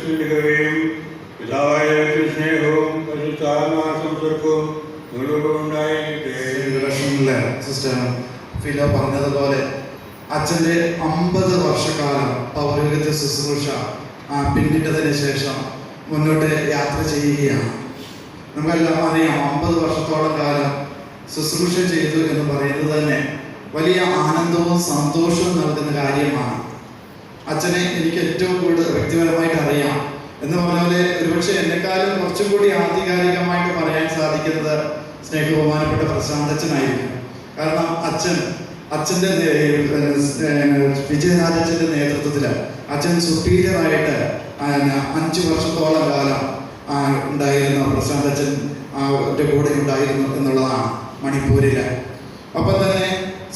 പരിശുദ്ധിക്കുകയും പിതാവായ സ്നേഹവും പരിശുദ്ധാത്മാസംസർക്കും sister Fila പറഞ്ഞതുപോലെ അച്ഛൻ്റെ 50 വർഷക്കാലം പൗരോഹിത്യ ശുശ്രൂഷ പിന്നിട്ടതിന് ശേഷം മുന്നോട്ട് യാത്ര ചെയ്യുകയാണ്. നമുക്കെല്ലാം അറിയാം, 50 വർഷത്തോളം കാലം ശുശ്രൂഷ ചെയ്തു എന്ന് പറയുന്നത് തന്നെ വലിയ ആനന്ദവും സന്തോഷവും നൽകുന്ന കാര്യമാണ്. അച്ഛനെ എനിക്ക് ഏറ്റവും കൂടുതൽ വ്യക്തിപരമായിട്ട് അറിയാം എന്ന് പറഞ്ഞ പോലെ ഒരുപക്ഷെ എന്നെക്കാളും കുറച്ചും കൂടി ആധികാരികമായിട്ട് പറയാൻ സാധിക്കുന്നത് സ്നേഹബഹുമാനപ്പെട്ട പ്രശാന്തച്ഛനായിരിക്കും. കാരണം അച്ഛൻ്റെ വിജയരാജച്ഛൻ്റെ നേതൃത്വത്തിൽ അച്ഛൻ സുപ്പീരിയറായിട്ട് 5 വർഷത്തോളം കാലം ഉണ്ടായിരുന്നു. പ്രശാന്തച്ഛൻ കൂടെ ഉണ്ടായിരുന്നു എന്നുള്ളതാണ് മണിപ്പൂരിൽ. അപ്പം തന്നെ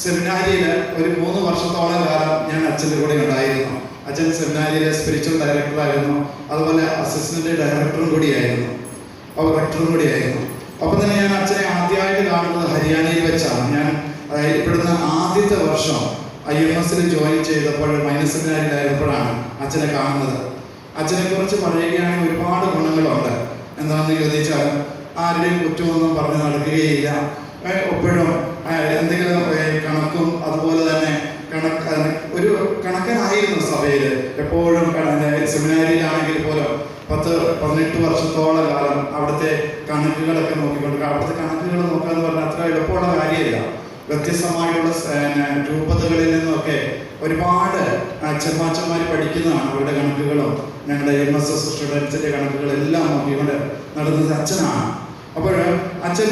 സെമിനാരിയിൽ ഒരു 3 വർഷത്തോളം കാലം ഞാൻ അച്ഛൻ്റെ കൂടെ ഉണ്ടായിരുന്നു. അച്ഛൻ സെമിനാരിയിലെ സ്പിരിച്വൽ ഡയറക്ടറായിരുന്നു, അതുപോലെ അസിസ്റ്റന്റ് ഡയറക്ടറും കൂടിയായിരുന്നു, റെക്ടറും കൂടിയായിരുന്നു. അപ്പം തന്നെ ഞാൻ അച്ഛനെ ആദ്യമായിട്ട് കാണുന്നത് ഹരിയാനയിൽ വെച്ചാണ്. ഞാൻ ഇവിടുന്ന് ആദ്യത്തെ വർഷം IMS ജോയിൻ ചെയ്തപ്പോൾ മൈനസ് സെമിനാരിയിലായിരുന്നപ്പോഴാണ് അച്ഛനെ കാണുന്നത്. അച്ഛനെ കുറിച്ച് പറയുകയാണെങ്കിൽ ഒരുപാട് ഗുണങ്ങളുണ്ട്. എന്താണെന്ന് ചോദിച്ചാൽ ആരുടെയും കുറ്റമൊന്നും പറഞ്ഞു നടക്കുകയില്ല. എപ്പോഴും എന്തെങ്കിലും കണക്കും അതുപോലെ തന്നെ ഒരു കണക്കനായിരുന്നു സഭയിൽ. എപ്പോഴും സെമിനാരിയിലാണെങ്കിൽ പോലും 10-18 വർഷത്തോളം കാലം അവിടുത്തെ കണക്കുകളൊക്കെ നോക്കിക്കൊണ്ട്, അവിടുത്തെ കണക്കുകൾ നോക്കുക എന്ന് പറഞ്ഞാൽ അത്ര എളുപ്പമുള്ള കാര്യമില്ല. വ്യത്യസ്തമായിട്ടുള്ള രൂപതകളിൽ നിന്നൊക്കെ ഒരുപാട് അച്ഛന്മാർ പഠിക്കുന്നതാണ് അവരുടെ കണക്കുകളും. ഞങ്ങളുടെ MSS സ്റ്റുഡൻസിൻ്റെ കണക്കുകളെല്ലാം നോക്കിക്കൊണ്ട് നടന്നത് അച്ഛനാണ്. അപ്പോൾ അച്ഛൻ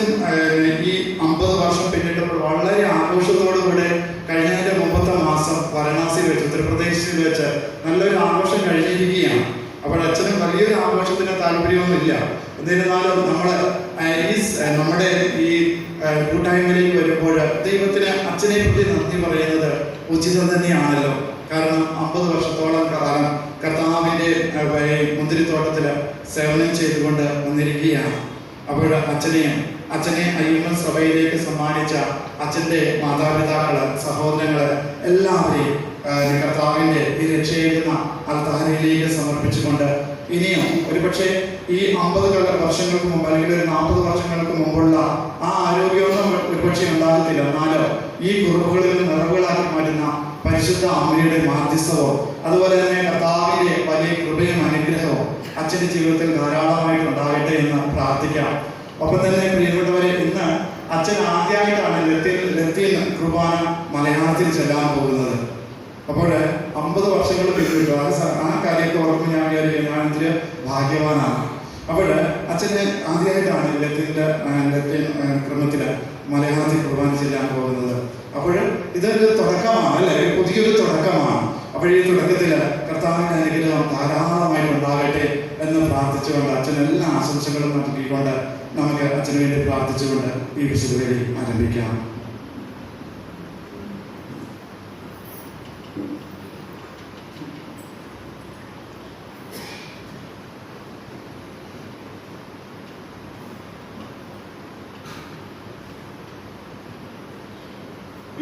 ഈ 50 വർഷം പിന്നിട്ടപ്പോൾ വളരെ ആഘോഷത്തോടുകൂടെ കഴിഞ്ഞതിൻ്റെ മുമ്പത്തെ മാസം വാരണാസിയിൽ വെച്ച്, ഉത്തർപ്രദേശിൽ വെച്ച് നല്ലൊരു ആഘോഷം കഴിഞ്ഞിരിക്കുകയാണ്. അപ്പോൾ അച്ഛന് വലിയൊരു ആഘോഷത്തിന് താല്പര്യമൊന്നുമില്ല. എന്നിരുന്നാലും നമ്മുടെ ഈ കൂട്ടായ്മയിലേക്ക് വരുമ്പോൾ ദൈവത്തിന് അച്ഛനെ പറ്റി നന്ദി പറയുന്നത് ഉചിതം തന്നെയാണല്ലോ. കാരണം 50 വർഷത്തോളം കാലം കർത്താവിൻ്റെ മുന്തിരിത്തോട്ടത്തിൽ സേവനം ചെയ്തുകൊണ്ട് വന്നിരിക്കുകയാണ്. അപ്പോൾ അച്ഛനെ IMS സഭയിലേക്ക് സമ്മാനിച്ച അച്ഛൻ്റെ മാതാപിതാക്കള്, സഹോദരങ്ങള് എല്ലാവരെയും കർത്താവിൻ്റെ ഈ രക്ഷയേകുന്ന അൽത്താരയിലേക്ക് സമർപ്പിച്ചുകൊണ്ട് ഇനിയും ഒരുപക്ഷെ ഈ 50 വർഷങ്ങൾക്ക് മുമ്പ് അല്ലെങ്കിൽ ഒരു 40 വർഷങ്ങൾക്ക് മുമ്പുള്ള ആ ആരോഗ്യമൊന്നും ഒരുപക്ഷെ ഉണ്ടാകത്തില്ല. എന്നാലോ ഈ കുറിപ്പുകളിൽ നിറവുകളാക്കി മാറ്റുന്ന പരിശുദ്ധ അമ്മയുടെ മാധ്യസ്ഥവും അതുപോലെ തന്നെ കർത്താവിൻ്റെ വലിയ കൃപയും അനുഗ്രഹവും അച്ഛൻ്റെ ജീവിതത്തിൽ ധാരാളമായിട്ട് ഉണ്ടാകട്ടെ എന്ന് പ്രാർത്ഥിക്കാം. ഒപ്പം തന്നെ പ്രിയപ്പെട്ടവരെ, ഇന്ന് അച്ഛൻ ആദ്യമായിട്ടാണ് ലത്തീൻ കുർബാന മലയാളത്തിൽ ചെല്ലാൻ പോകുന്നത്. അപ്പോൾ 50 വർഷങ്ങൾ പിന്നിട്ടു. ആ കാര്യമൊക്കെ ഓർക്കുമ്പോൾ ഞാൻ ഇതിൽ ഭാഗ്യവാനാണ്. അപ്പോൾ അച്ഛൻ്റെ ആദ്യമായിട്ടാണ് ലത്തീൻ ക്രമത്തിൽ മലയാളത്തിൽ കുർബാന ചെല്ലാൻ പോകുന്നത്. അപ്പോൾ ഇതൊരു തുടക്കമാണ്, അല്ലേ? പുതിയൊരു തുടക്കമാണ്. അപ്പോൾ ഈ തുടക്കത്തിൽ കർത്താവിൻ്റെ അനുഗ്രഹം ധാരാളമായിട്ട് ഉണ്ടാകട്ടെ എന്ന് പ്രാർത്ഥിച്ചുകൊണ്ട് അച്ഛന് എല്ലാ ആശംസകളും നൽകിക്കൊണ്ട് നമുക്ക് അച്ഛന് വേണ്ടി പ്രാർത്ഥിച്ചുകൊണ്ട് ഈ വിശുദ്ധ ബലി ആരംഭിക്കാം.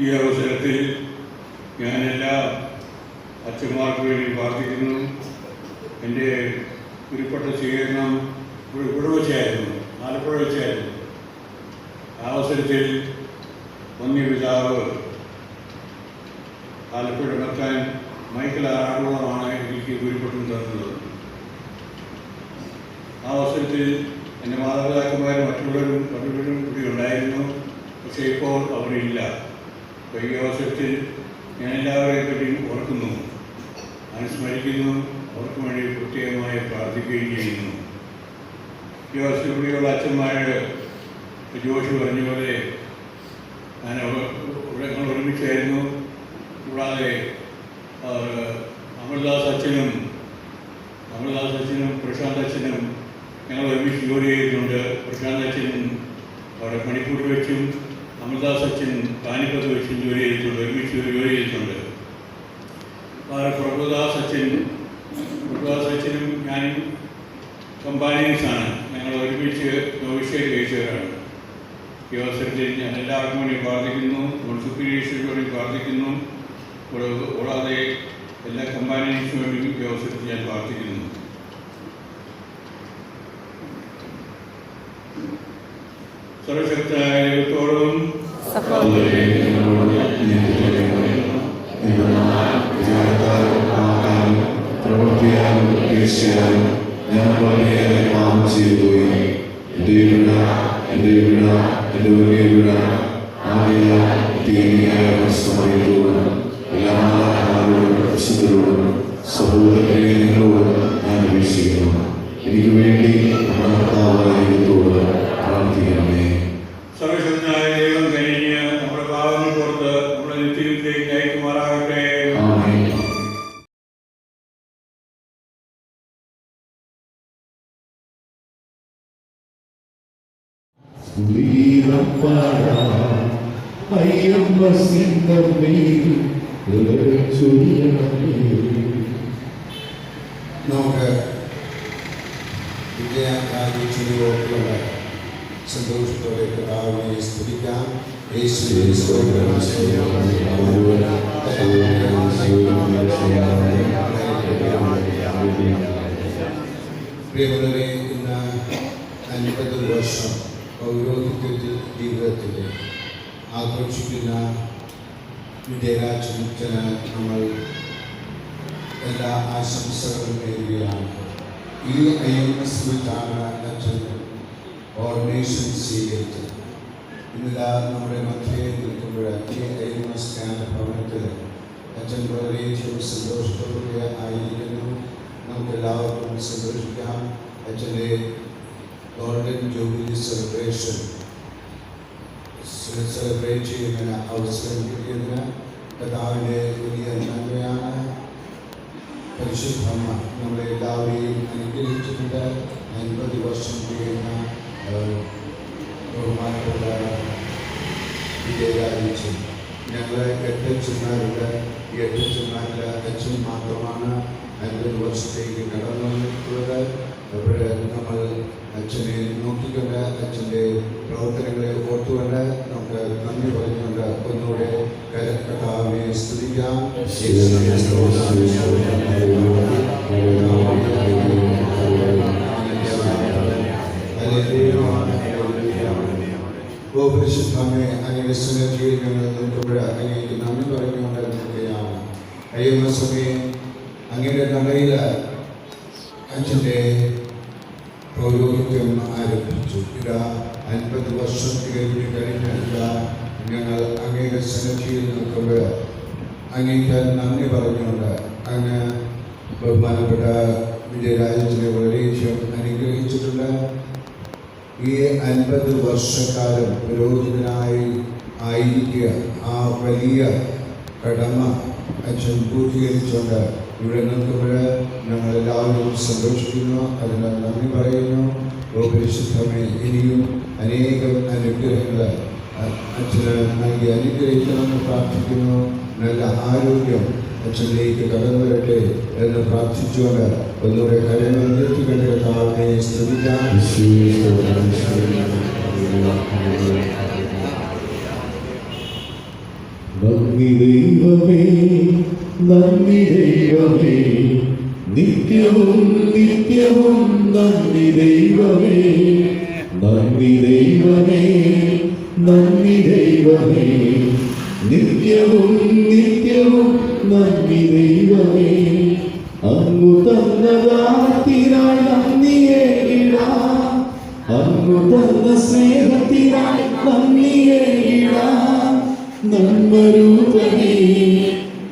ഈ അവസരത്തിൽ ഞാൻ എല്ലാ അച്ഛന്മാർക്ക് വേണ്ടി പ്രാർത്ഥിക്കുന്നു. എൻ്റെ ഉരുപ്പെട്ട സ്വീകരണം ഇവിടെ വെച്ചായിരുന്നു, ആലപ്പുഴ വെച്ചായിരുന്നു. ആ അവസരത്തിൽ വന്യപിതാവ് ആലപ്പുഴ മെത്താൻ മൈക്കിൾ ആറോളമാണ് എനിക്ക് ഉരുപ്പെട്ടു തന്നത്. ആ അവസരത്തിൽ എൻ്റെ മാതാപിതാക്കന്മാരും മറ്റുള്ളവരും കൂടി ഉണ്ടായിരുന്നു. പക്ഷേ ഇപ്പോൾ അവരില്ല. അപ്പോൾ ഈ അവസരത്തിൽ ഞാൻ എല്ലാവരെയും പറ്റിയും ഓർക്കുന്നു, അനുസ്മരിക്കുന്നു, അവർക്ക് വേണ്ടി പ്രത്യേകമായി പ്രാർത്ഥിക്കുകയും ചെയ്യുന്നു. ഈ വർഷത്തിലൂടെയുള്ള അച്ഛന്മാരുടെ ജോഷി പറഞ്ഞ പോലെ ഞങ്ങൾ ഒരുമിച്ചായിരുന്നു. കൂടാതെ അമൃതദാസ് അച്ഛനും പ്രശാന്ത് അച്ഛനും ഞങ്ങൾ ഒരുമിച്ച് ജോലി ചെയ്തിട്ടുണ്ട്. പ്രശാന്ത് അച്ഛൻ അവിടെ മണിപ്പൂരിൽ വെച്ചും അമൃതദാസ് അച്ഛൻ പാനിപ്പത്ത് വെച്ചും ജോലി ചെയ്തിട്ടുണ്ട്, ഒരുമിച്ച് ജോലി ചെയ്തിട്ടുണ്ട്. പ്രഭുദാസ് അച്ഛനും ഞാനും കമ്പാനിയൻസാണ്. ഞങ്ങൾ ഒരുമിച്ച് നോവിഷ്യേറ്റ് കഴിച്ചവരാണ്. ഈ അവസരത്തിൽ ഞാൻ എല്ലാവർക്കും വേണ്ടി പ്രാർത്ഥിക്കുന്നു, സുപ്പീരിയേഴ്സിന് വേണ്ടി പ്രാർത്ഥിക്കുന്നു. കൂടാതെ എല്ലാ കമ്പാനിയൻസിനു വേണ്ടി ഈ അവസരത്തിൽ ഞാൻ പ്രാർത്ഥിക്കുന്നു. സർവശക്തനായ ദൈവത്തോടും പ്രവർത്തിയാലും തീർച്ചയായും ഞാൻ വളരെയേറെ പാപം ചെയ്തുപോയി. എൻ്റെ വലിയ വിട ആകയാൽ തീനിയായ സമയത്തോടും എല്ലാ വിശുദ്ധരോടും സഹോദരനെ നിങ്ങളോട് ഞാൻ അപേക്ഷിക്കുന്നു. എനിക്ക് വേണ്ടി നമ്മുടെ കർത്താവായ ദൈവത്തോട് പ്രാർത്ഥിക്കണമേ. സർവശക്തനായ ദൈവം കഴിഞ്ഞ് നമ്മുടെ പാപങ്ങൾ പുറത്ത് നമ്മുടെ നിത്യത്തിലേക്ക് നയിക്കുമാറാകട്ടെ. ആമേൻ. നമുക്ക് വിജയാചരിയോടുള്ള സന്തോഷത്തോടെ കർത്താവിനെ സ്തുതിക്കാം. യേശുവേ സ്തോത്രം. പ്രിയമുള്ളവരെ, ഇന്ന് 50 വർഷം പൗരോഹിത്യ ജീവിതത്തിൽ ആഘോഷിക്കുന്ന വിജയരാജന് നമ്മൾ എല്ലാ ആശംസകളും നേരുകയാണ്. ഈ IMS വെച്ചാണ് അച്ഛൻ ഓർഡിനേഷൻ സ്വീകരിച്ചത്. ഇന്നിതാ നമ്മുടെ മധ്യേ നിൽക്കുമ്പോൾ ഈ IMS ഭവനത്തിൽ അച്ഛൻ വളരെയധികം സന്തോഷത്തോടെ ആയിരിക്കുന്നു. നമുക്ക് എല്ലാവർക്കും സന്തോഷിക്കാം. അച്ഛൻ്റെ ഗോൾഡൻ ജൂബിലി സെലിബ്രേറ്റ് ചെയ്യുന്ന അവസരം കിട്ടിയതിന് കർത്താവിൻ്റെ വലിയ നന്മയാണ്. പരിശുദ്ധമ്മ നമ്മളെ എല്ലാവരെയും അനുഗ്രഹിച്ചിട്ടുണ്ട്. 50 വർഷം കഴിയുന്ന ബഹുമാനപ്പെട്ട വിജയരാജൻ. ഞങ്ങൾ 8 അച്ഛന്മാരുണ്ട്. ഈ 8 അച്ഛന്മാരിൽ അച്ഛൻ മാത്രമാണ് 50 വർഷത്തേക്ക് കടന്നു വന്നിട്ടുള്ളത്. അപ്പോൾ നമ്മൾ അച്ഛനെ നോക്കിക്കൊണ്ട് അച്ഛൻ്റെ പ്രവർത്തനങ്ങളെ ഓർത്തുകൊണ്ട് നമുക്ക് നന്ദി പറഞ്ഞുകൊണ്ട് ഒന്നുകൂടെ കർത്താവിനെ സ്തുതിക്കാം. പരിശുദ്ധമേ, അങ്ങയുടെ സന്നിധിയിൽ ഞങ്ങൾ നിൽക്കുമ്പോൾ അങ്ങേക്ക് നന്ദി പറഞ്ഞുകൊണ്ട് നിൽക്കുകയാണ്. അയ്യമ്മസമേ, അങ്ങയുടെ നടയിൽ അച്ഛൻ്റെ പൗരോഹിത്യം ആരംഭിച്ചു. ഇതാ 50 വർഷം കഴിഞ്ഞ ഞങ്ങൾ അങ്ങയുടെ സന്നിധിയിൽ നിൽക്കുമ്പോൾ അങ്ങേക്ക് നന്ദി പറഞ്ഞുകൊണ്ട് അങ്ങ് ബഹുമാനപ്പെട്ട വിജയരാജനെ വളരെയധികം അനുഗ്രഹിച്ചിട്ടുണ്ട്. ഈ 50 വർഷക്കാലം പുരോഹിതനായി ആയിരിക്കുക, ആ വലിയ കടമ അച്ഛൻ പൂർത്തീകരിച്ചുകൊണ്ട് ഇവിടെ നിൽക്കുമ്പോൾ ഞങ്ങളെല്ലാവരും സന്തോഷിക്കുന്നു. അതിന് നന്ദി പറയുന്നു. പരിശുദ്ധമേ, ഇനിയും അനേകം അനുഗ്രഹങ്ങൾ അച്ഛന് നൽകി അനുഗ്രഹിക്കണമെന്ന് പ്രാർത്ഥിക്കുന്നു. നല്ല ആരോഗ്യം അച്ഛനിലേക്ക് കടന്നു വരട്ടെ എന്ന് പ്രാർത്ഥിച്ചുകൊണ്ട് ഒന്നുകൂടെ കാര്യങ്ങൾ നിർത്തിക്കൊണ്ട് കർത്താവിനെ സ്തുതിക്കാം. നന്ദി ദൈവമേ, നന്ദി ദൈവമേ, നിത്യവും നിത്യവും നന്ദി ദൈവമേ, നന്ദി ദൈവമേ, നന്ദി ദൈവമേ, നിത്യവും നിത്യവും നന്ദി ദൈവമേ. അങ്ങു തന്നതാത്തിനായി നന്ദിയേകിടാം, അങ്ങു തന്ന സ്നേഹത്തിനായി നന്ദിയേകിടാം. നന്മരൂപനേ,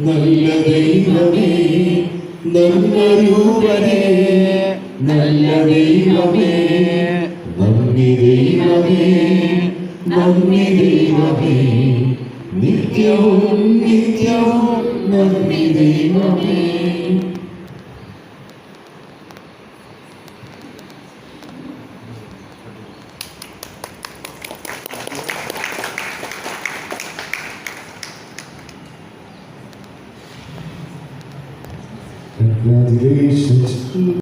നല്ല ദൈവമേ, നന്മരൂപനേ, നല്ല ദൈവമേ, നന്ദി ദൈവമേ, നന്ദി ദൈവമേ, നിത്യവും നിത്യവും നന്ദി ദൈവമേ. Congratulations.